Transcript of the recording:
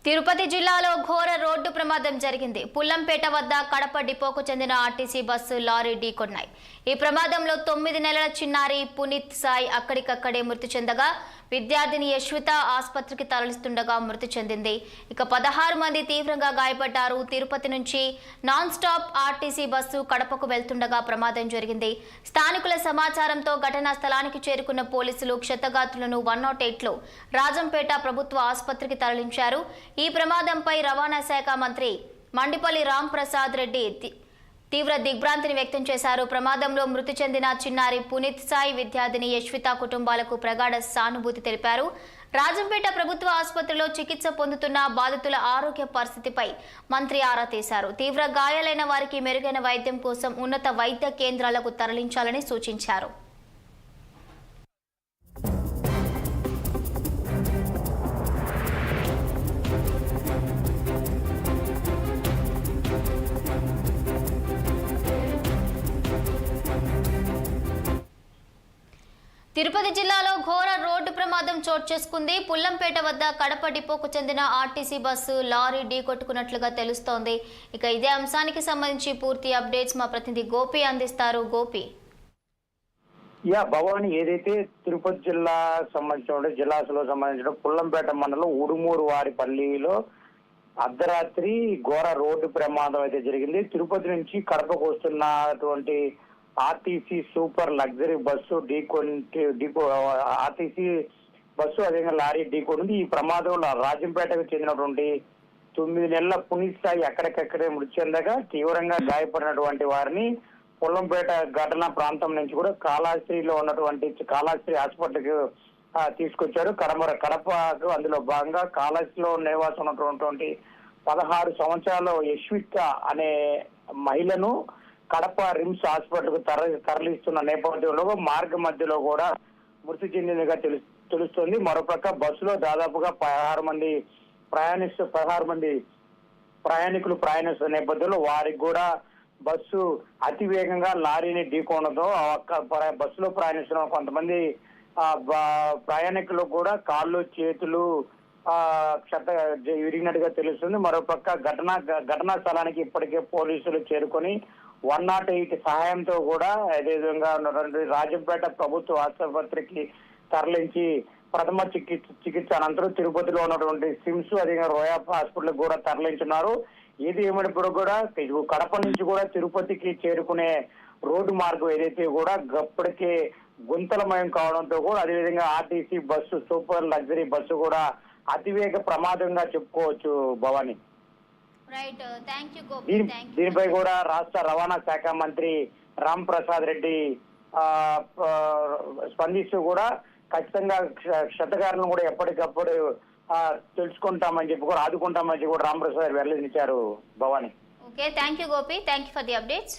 తిరుపతి జిల్లాలో ఘోర రోడ్డు ప్రమాదం జరిగింది. పుల్లంపేట వద్ద కడప డిపోకు చెందిన ఆర్టీసీ బస్సు లారీ ఢీకొన్నాయి. ఈ ప్రమాదంలో 9 నెలల చిన్నారి పునీత్ సాయి అక్కడికక్కడే మృతి చెందగా విద్యార్థిని యశ్విత ఆసుపత్రికి తరలిస్తుండగా మృతి చెందింది. ఇక 16 మంది తీవ్రంగా గాయపడ్డారు. తిరుపతి నుంచి నాన్ స్టాప్ ఆర్టీసీ బస్సు కడపకు వెళ్తుండగా ప్రమాదం జరిగింది. స్థానికుల సమాచారంతో ఘటనా స్థలానికి చేరుకున్న పోలీసులు క్షతగాత్రులను 108లో రాజంపేట ప్రభుత్వ ఆసుపత్రికి తరలించారు. ఈ ప్రమాదంపై రవాణా శాఖ మంత్రి మండిపల్లి రాంప్రసాద్ రెడ్డి తీవ్ర దిగ్భ్రాంతిని వ్యక్తం చేశారు. ప్రమాదంలో మృతి చెందిన చిన్నారి పునీత్ సాయి, విద్యార్థిని యశ్విత కుటుంబాలకు ప్రగాఢ సానుభూతి తెలిపారు. రాజంపేట ప్రభుత్వ ఆసుపత్రిలో చికిత్స పొందుతున్న బాధితుల ఆరోగ్య పరిస్థితిపై మంత్రి ఆరా తీశారు. తీవ్ర గాయాలైన వారికి మెరుగైన వైద్యం కోసం ఉన్నత వైద్య కేంద్రాలకు తరలించాలని సూచించారు. తిరుపతి జిల్లాలో ఘోర రోడ్డు ప్రమాదం చోటు చేసుకుంది. పుల్లంపేట వద్ద కడప డిపోకు చెందిన ఆర్టీసీ బస్సు లారీ ఢీకొట్టుకున్నట్లుగా తెలుస్తోంది. ఇక ఇదే అంశానికి సంబంధించి పూర్తి అప్డేట్స్ మా ప్రతినిధి గోపి అందిస్తారు. గోపి, భవాని, ఏదైతే తిరుపతి జిల్లా సంబంధించిన జిల్లాలో సంబంధించిన పుల్లంపేట మండలం ఉడుమూరు వారిపల్లిలో అర్ధరాత్రి ఘోర రోడ్డు ప్రమాదం అయితే జరిగింది. తిరుపతి నుంచి కడపకు వస్తున్నటువంటి RTC super luxury bus RTC bus అదేవిధంగా లారీ ఢీకొంది. ఈ ప్రమాదంలో రాజంపేటకు చెందినటువంటి 9 నెలల పునీత్ సాయి అక్కడికక్కడే మృతి చెందగా తీవ్రంగా గాయపడినటువంటి వారిని పుల్లంపేట ఘటన ప్రాంతం నుంచి కూడా కాళహస్తిలో ఉన్నటువంటి కాళహస్తి హాస్పిటల్కి తీసుకొచ్చారు. కడపకు అందులో భాగంగా కాళహస్తిలో నివాసం ఉన్నటువంటి 16 సంవత్సరాల యశ్విత అనే మహిళను కడప రిమ్స్ హాస్పిటల్ కు తరలిస్తున్న నేపథ్యంలో మార్గ మధ్యలో కూడా మృతి చెందినగా తెలుస్తోంది. మరోపక్క బస్సులో దాదాపుగా 16 మంది ప్రయాణికులు ప్రయాణిస్తున్న నేపథ్యంలో వారికి కూడా బస్సు అతి వేగంగా లారీని ఢీకొనడంతో బస్సులో ప్రయాణిస్తున్న కొంతమంది ప్రయాణికులు కూడా కాళ్ళు చేతులు విరిగినట్టుగా తెలుస్తుంది. మరోపక్క ఘటనా స్థలానికి ఇప్పటికే పోలీసులు చేరుకొని 108 సహాయంతో కూడా అదేవిధంగా రాజంపేట ప్రభుత్వ ఆసుపత్రికి తరలించి ప్రథమ చికిత్స అనంతరం తిరుపతిలో ఉన్నటువంటి సిమ్స్ అదేవిధంగా రోయాప్ హాస్పిటల్ కూడా తరలించున్నారు. ఏది ఏమైనప్పుడు కూడా కడప నుంచి కూడా తిరుపతికి చేరుకునే రోడ్డు మార్గం ఏదైతే కూడా ఇప్పటికే గుంతలమయం కావడంతో కూడా అదేవిధంగా RTC bus super luxury bus కూడా అతివేగ ప్రమాదంగా చెప్పుకోవచ్చు. భవాని, దీనిపై కూడా రాష్ట్ర రవాణా శాఖ మంత్రి రామ్ ప్రసాద్ రెడ్డి స్పందిస్తూ కూడా ఖచ్చితంగా క్షతగారులను కూడా ఎప్పటికప్పుడు తెలుసుకుంటామని చెప్పి కూడా ఆదుకుంటామని చెప్పి కూడా రామ్ ప్రసాద్ వెల్లడించారు. Bhavani, okay, thank you Gopi, thank you for the updates.